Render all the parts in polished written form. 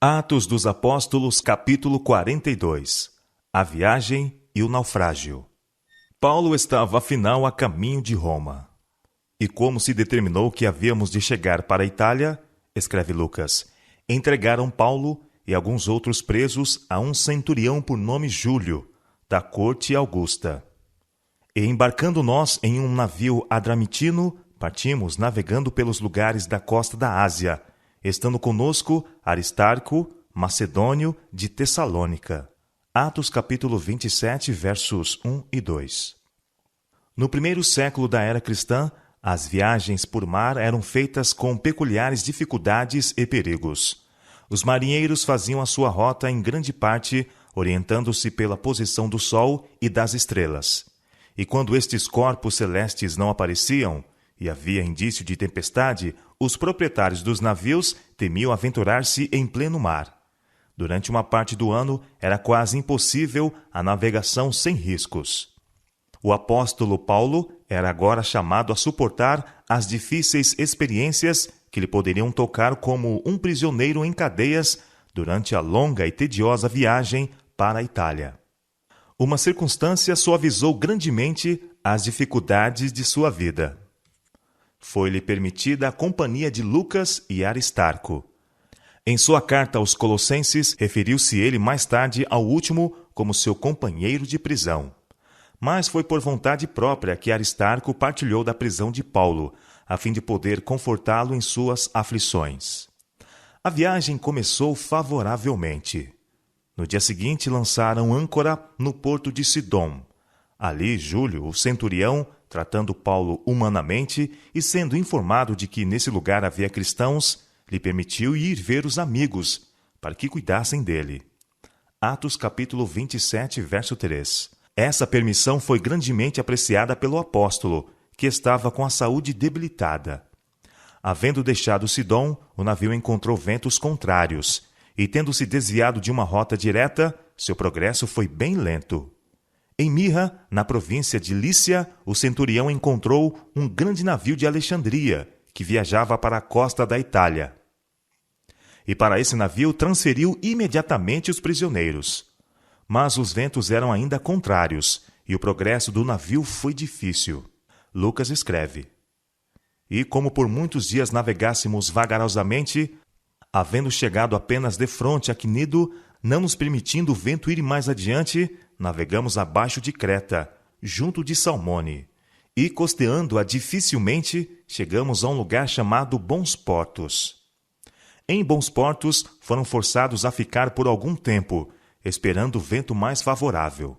Atos dos Apóstolos, capítulo 42. A viagem e o naufrágio. Paulo estava afinal a caminho de Roma. E como se determinou que havíamos de chegar para a Itália, escreve Lucas, entregaram Paulo e alguns outros presos a um centurião por nome Júlio, da corte Augusta. E embarcando nós em um navio adramitino, partimos navegando pelos lugares da costa da Ásia, estando conosco Aristarco, macedônio de Tessalônica. Atos capítulo 27, versos 1 e 2. No primeiro século da era cristã, as viagens por mar eram feitas com peculiares dificuldades e perigos. Os marinheiros faziam a sua rota em grande parte orientando-se pela posição do sol e das estrelas. E quando estes corpos celestes não apareciam, e havia indício de tempestade, os proprietários dos navios temiam aventurar-se em pleno mar. Durante uma parte do ano, era quase impossível a navegação sem riscos. O apóstolo Paulo era agora chamado a suportar as difíceis experiências que lhe poderiam tocar como um prisioneiro em cadeias durante a longa e tediosa viagem para a Itália. Uma circunstância suavizou grandemente as dificuldades de sua vida. Foi-lhe permitida a companhia de Lucas e Aristarco. Em sua carta aos Colossenses, referiu-se ele mais tarde ao último como seu companheiro de prisão. Mas foi por vontade própria que Aristarco partilhou da prisão de Paulo, a fim de poder confortá-lo em suas aflições. A viagem começou favoravelmente. No dia seguinte lançaram âncora no porto de Sidom. Ali, Júlio, o centurião, tratando Paulo humanamente e sendo informado de que nesse lugar havia cristãos, lhe permitiu ir ver os amigos, para que cuidassem dele. Atos capítulo 27, verso 3. Essa permissão foi grandemente apreciada pelo apóstolo, que estava com a saúde debilitada. Havendo deixado Sidom, o navio encontrou ventos contrários, e tendo se desviado de uma rota direta, seu progresso foi bem lento. Em Mirra, na província de Lícia, o centurião encontrou um grande navio de Alexandria, que viajava para a costa da Itália. E para esse navio transferiu imediatamente os prisioneiros. Mas os ventos eram ainda contrários, e o progresso do navio foi difícil. Lucas escreve: E como por muitos dias navegássemos vagarosamente, havendo chegado apenas defronte a Cnido, não nos permitindo o vento ir mais adiante, navegamos abaixo de Creta, junto de Salmone, e costeando-a dificilmente, chegamos a um lugar chamado Bons Portos. Em Bons Portos, foram forçados a ficar por algum tempo, esperando o vento mais favorável.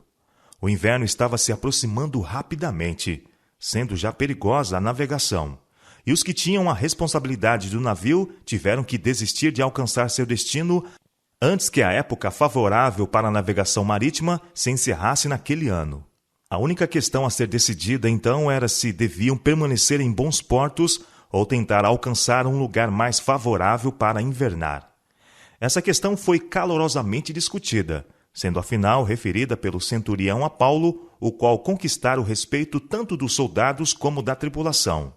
O inverno estava se aproximando rapidamente, sendo já perigosa a navegação, e os que tinham a responsabilidade do navio tiveram que desistir de alcançar seu destino antes que a época favorável para a navegação marítima se encerrasse naquele ano. A única questão a ser decidida, então, era se deviam permanecer em Bons Portos ou tentar alcançar um lugar mais favorável para invernar. Essa questão foi calorosamente discutida, sendo afinal referida pelo centurião a Paulo, o qual conquistara o respeito tanto dos soldados como da tripulação.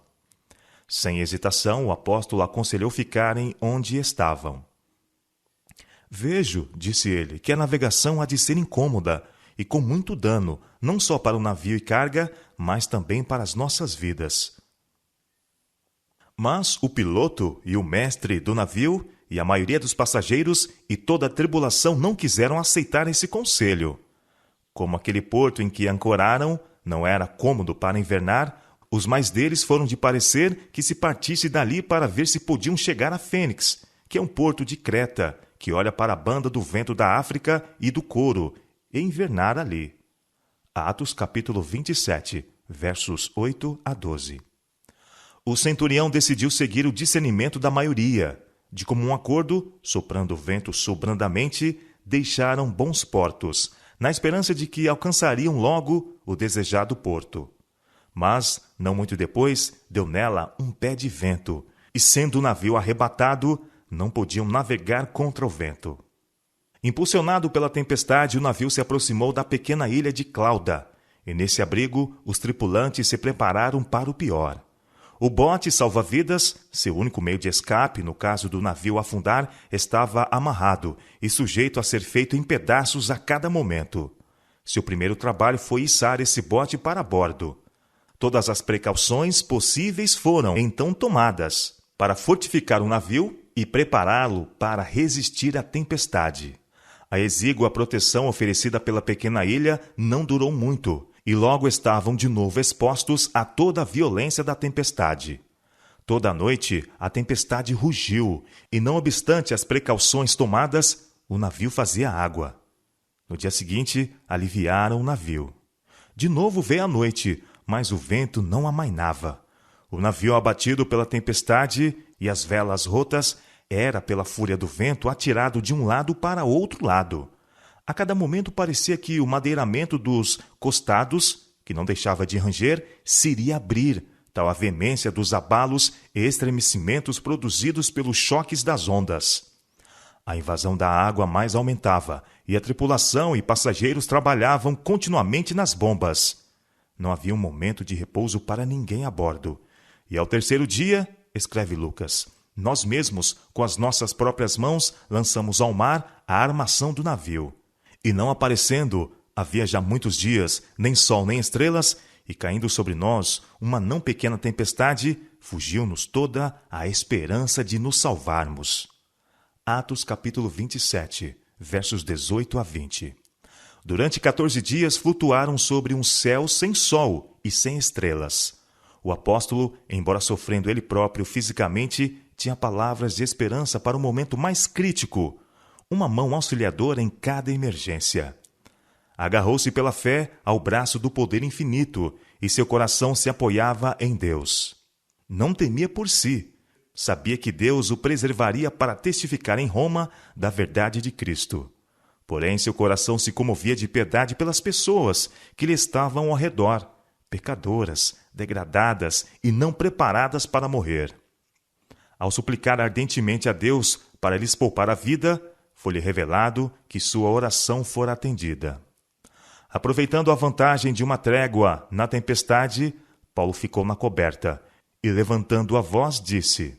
Sem hesitação, o apóstolo aconselhou ficarem onde estavam. Vejo, disse ele, que a navegação há de ser incômoda e com muito dano, não só para o navio e carga, mas também para as nossas vidas. Mas o piloto e o mestre do navio e a maioria dos passageiros e toda a tribulação não quiseram aceitar esse conselho. Como aquele porto em que ancoraram não era cômodo para invernar, os mais deles foram de parecer que se partisse dali para ver se podiam chegar a Fênix, que é um porto de Creta, que olha para a banda do vento da África e do Coro, e invernar ali. Atos capítulo 27, versos 8 a 12. O centurião decidiu seguir o discernimento da maioria. De comum acordo, soprando o vento sobrandamente, deixaram Bons Portos, na esperança de que alcançariam logo o desejado porto. Mas, não muito depois, deu nela um pé de vento, e sendo o navio arrebatado, não podiam navegar contra o vento. Impulsionado pela tempestade, o navio se aproximou da pequena ilha de Clauda, e nesse abrigo os tripulantes se prepararam para o pior. O bote salva-vidas, seu único meio de escape no caso do navio afundar, estava amarrado e sujeito a ser feito em pedaços a cada momento. Seu primeiro trabalho foi içar esse bote para bordo. Todas as precauções possíveis foram então tomadas para fortificar o navio e prepará-lo para resistir à tempestade. A exígua proteção oferecida pela pequena ilha não durou muito, e logo estavam de novo expostos a toda a violência da tempestade. Toda a noite a tempestade rugiu, e não obstante as precauções tomadas, o navio fazia água. No dia seguinte, aliviaram o navio. De novo veio a noite, mas o vento não amainava. O navio abatido pela tempestade e as velas rotas era, pela fúria do vento, atirado de um lado para outro lado. A cada momento parecia que o madeiramento dos costados, que não deixava de ranger, se iria abrir, tal a veemência dos abalos e estremecimentos produzidos pelos choques das ondas. A invasão da água mais aumentava, e a tripulação e passageiros trabalhavam continuamente nas bombas. Não havia um momento de repouso para ninguém a bordo. E ao terceiro dia, escreve Lucas, nós mesmos, com as nossas próprias mãos, lançamos ao mar a armação do navio. E não aparecendo, havia já muitos dias, nem sol nem estrelas, e caindo sobre nós uma não pequena tempestade, fugiu-nos toda a esperança de nos salvarmos. Atos capítulo 27, versos 18 a 20. Durante 14 dias flutuaram sobre um céu sem sol e sem estrelas. O apóstolo, embora sofrendo ele próprio fisicamente, tinha palavras de esperança para o momento mais crítico, uma mão auxiliadora em cada emergência. Agarrou-se pela fé ao braço do poder infinito e seu coração se apoiava em Deus. Não temia por si. Sabia que Deus o preservaria para testificar em Roma da verdade de Cristo. Porém, seu coração se comovia de piedade pelas pessoas que lhe estavam ao redor, pecadoras, degradadas e não preparadas para morrer. Ao suplicar ardentemente a Deus para lhes poupar a vida, foi-lhe revelado que sua oração fora atendida. Aproveitando a vantagem de uma trégua na tempestade, Paulo ficou na coberta e, levantando a voz, disse: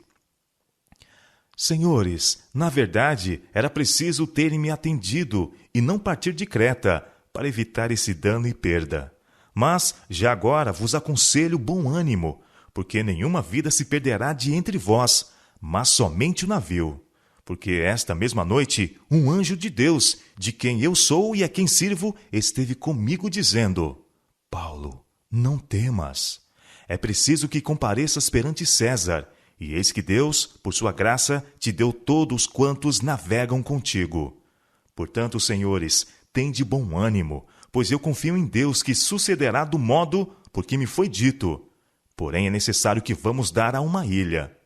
Senhores, na verdade, era preciso terem-me atendido e não partir de Creta, para evitar esse dano e perda. Mas, já agora, vos aconselho bom ânimo, porque nenhuma vida se perderá de entre vós, mas somente o navio. Porque esta mesma noite, um anjo de Deus, de quem eu sou e a quem sirvo, esteve comigo dizendo: Paulo, não temas. É preciso que compareças perante César, e eis que Deus, por sua graça, te deu todos quantos navegam contigo. Portanto, senhores, tende bom ânimo, pois eu confio em Deus que sucederá do modo por que me foi dito. Porém, é necessário que vamos dar a uma ilha.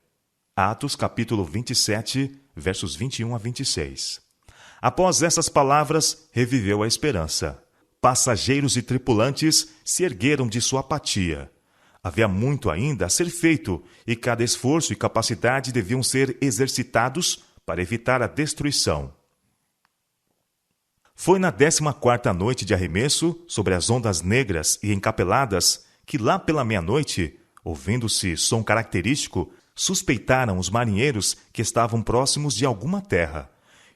Atos capítulo 27, versos 21 a 26. Após essas palavras, reviveu a esperança. Passageiros e tripulantes se ergueram de sua apatia. Havia muito ainda a ser feito, e cada esforço e capacidade deviam ser exercitados para evitar a destruição. Foi na 14ª noite de arremesso, sobre as ondas negras e encapeladas, que lá pela meia-noite, ouvindo-se som característico, suspeitaram os marinheiros que estavam próximos de alguma terra,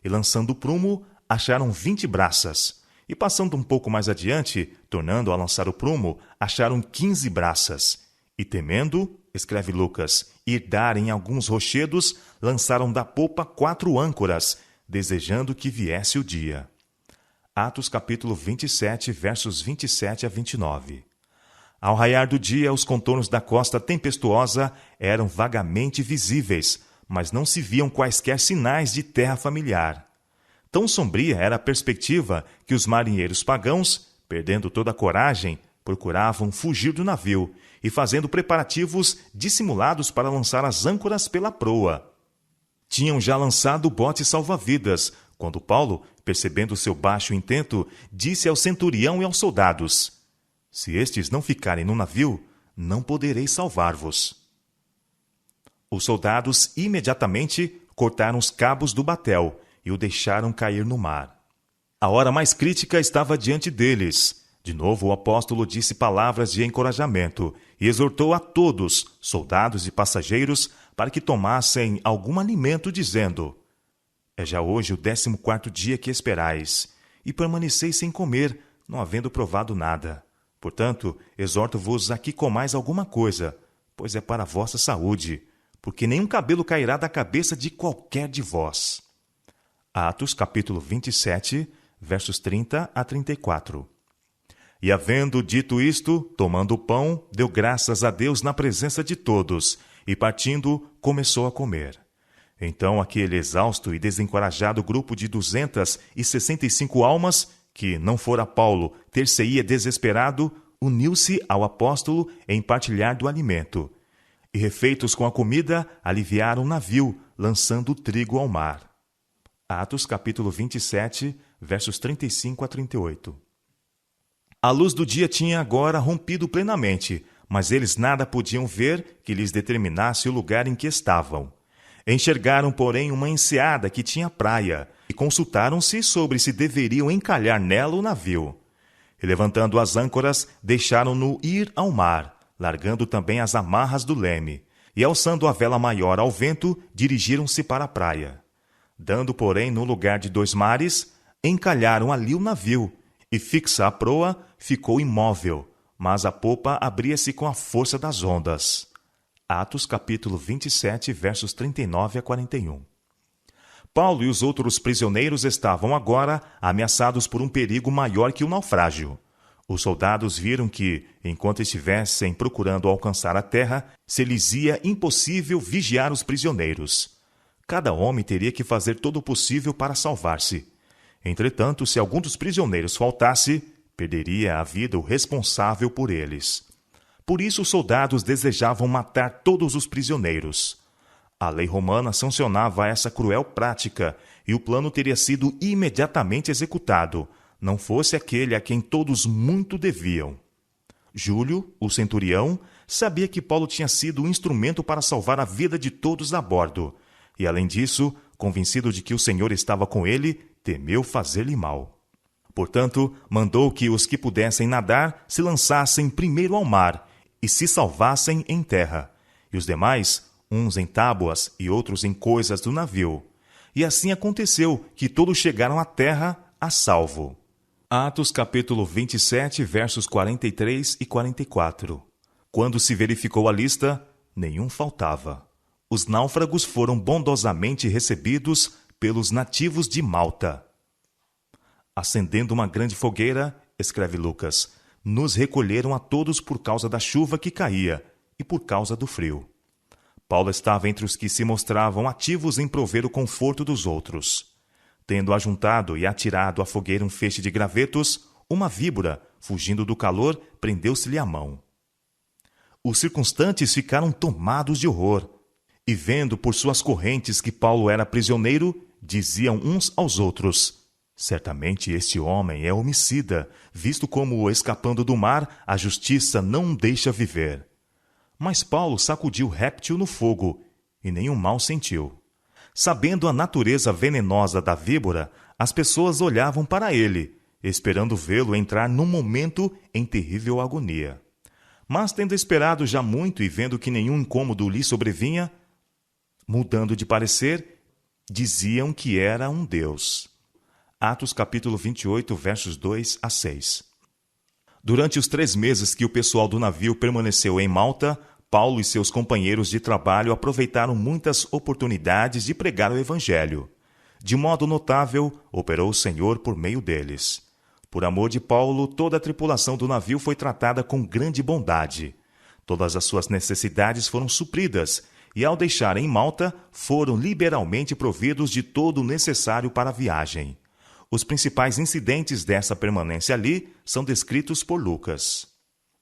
e lançando o prumo, acharam 20 braças, e passando um pouco mais adiante, tornando a lançar o prumo, acharam 15 braças, e temendo, escreve Lucas, ir dar em alguns rochedos, lançaram da popa 4 âncoras, desejando que viesse o dia. Atos capítulo 27, versos 27 a 29. Ao raiar do dia, os contornos da costa tempestuosa eram vagamente visíveis, mas não se viam quaisquer sinais de terra familiar. Tão sombria era a perspectiva que os marinheiros pagãos, perdendo toda a coragem, procuravam fugir do navio e fazendo preparativos dissimulados para lançar as âncoras pela proa. Tinham já lançado o bote salva-vidas, quando Paulo, percebendo seu baixo intento, disse ao centurião e aos soldados: Se estes não ficarem no navio, não poderei salvar-vos. Os soldados imediatamente cortaram os cabos do batel e o deixaram cair no mar. A hora mais crítica estava diante deles. De novo, o apóstolo disse palavras de encorajamento e exortou a todos, soldados e passageiros, para que tomassem algum alimento, dizendo: É já hoje o 14º dia que esperais, e permaneceis sem comer, não havendo provado nada. Portanto, exorto-vos a que comais alguma coisa, pois é para a vossa saúde, porque nenhum cabelo cairá da cabeça de qualquer de vós. Atos, capítulo 27, versos 30 a 34. E havendo dito isto, tomando o pão, deu graças a Deus na presença de todos, e partindo, começou a comer. Então aquele exausto e desencorajado grupo de 265 almas, que não fora Paulo ter-se-ia desesperado, uniu-se ao apóstolo em partilhar do alimento. E refeitos com a comida, aliviaram o navio, lançando o trigo ao mar. Atos capítulo 27, versos 35 a 38. A luz do dia tinha agora rompido plenamente, mas eles nada podiam ver que lhes determinasse o lugar em que estavam. Enxergaram, porém, uma enseada que tinha praia, e consultaram-se sobre se deveriam encalhar nela o navio. E levantando as âncoras, deixaram-no ir ao mar, largando também as amarras do leme, e alçando a vela maior ao vento, dirigiram-se para a praia. Dando, porém, no lugar de 2 mares, encalharam ali o navio, e fixa a proa, ficou imóvel, mas a popa abria-se com a força das ondas. Atos capítulo 27, versos 39 a 41. Paulo e os outros prisioneiros estavam agora ameaçados por um perigo maior que o naufrágio. Os soldados viram que, enquanto estivessem procurando alcançar a terra, se lhes ia impossível vigiar os prisioneiros. Cada homem teria que fazer todo o possível para salvar-se. Entretanto, se algum dos prisioneiros faltasse, perderia a vida o responsável por eles. Por isso, os soldados desejavam matar todos os prisioneiros. A lei romana sancionava essa cruel prática, e o plano teria sido imediatamente executado, não fosse aquele a quem todos muito deviam. Júlio, o centurião, sabia que Paulo tinha sido um instrumento para salvar a vida de todos a bordo, e, além disso, convencido de que o Senhor estava com ele, temeu fazer-lhe mal. Portanto, mandou que os que pudessem nadar se lançassem primeiro ao mar e se salvassem em terra, e os demais, uns em tábuas e outros em coisas do navio. E assim aconteceu que todos chegaram à terra a salvo. Atos capítulo 27, versos 43 e 44. Quando se verificou a lista, nenhum faltava. Os náufragos foram bondosamente recebidos pelos nativos de Malta. Acendendo uma grande fogueira, escreve Lucas, nos recolheram a todos por causa da chuva que caía e por causa do frio. Paulo estava entre os que se mostravam ativos em prover o conforto dos outros. Tendo ajuntado e atirado à fogueira um feixe de gravetos, uma víbora, fugindo do calor, prendeu-se-lhe à mão. Os circunstantes ficaram tomados de horror, e vendo por suas correntes que Paulo era prisioneiro, diziam uns aos outros: certamente este homem é homicida, visto como, escapando do mar, a justiça não o deixa viver. Mas Paulo sacudiu o réptil no fogo, e nenhum mal sentiu. Sabendo a natureza venenosa da víbora, as pessoas olhavam para ele, esperando vê-lo entrar num momento em terrível agonia. Mas, tendo esperado já muito e vendo que nenhum incômodo lhe sobrevinha, mudando de parecer, diziam que era um deus. Atos capítulo 28, versos 2 a 6. Durante os 3 meses que o pessoal do navio permaneceu em Malta, Paulo e seus companheiros de trabalho aproveitaram muitas oportunidades de pregar o Evangelho. De modo notável, operou o Senhor por meio deles. Por amor de Paulo, toda a tripulação do navio foi tratada com grande bondade. Todas as suas necessidades foram supridas, e ao deixarem Malta, foram liberalmente providos de todo o necessário para a viagem. Os principais incidentes dessa permanência ali são descritos por Lucas.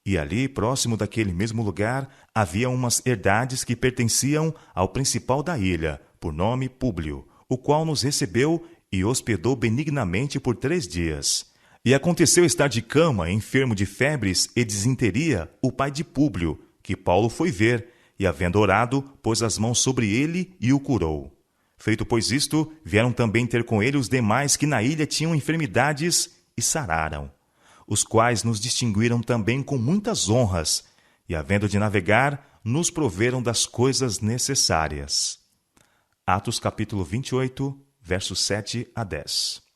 E ali, próximo daquele mesmo lugar, havia umas herdades que pertenciam ao principal da ilha, por nome Públio, o qual nos recebeu e hospedou benignamente por 3 dias. E aconteceu estar de cama, enfermo de febres e disenteria, o pai de Públio, que Paulo foi ver, e havendo orado, pôs as mãos sobre ele e o curou. Feito, pois, isto, vieram também ter com ele os demais que na ilha tinham enfermidades e sararam. os quais nos distinguiram também com muitas honras, e havendo de navegar, nos proveram das coisas necessárias. Atos capítulo 28, versos 7 a 10.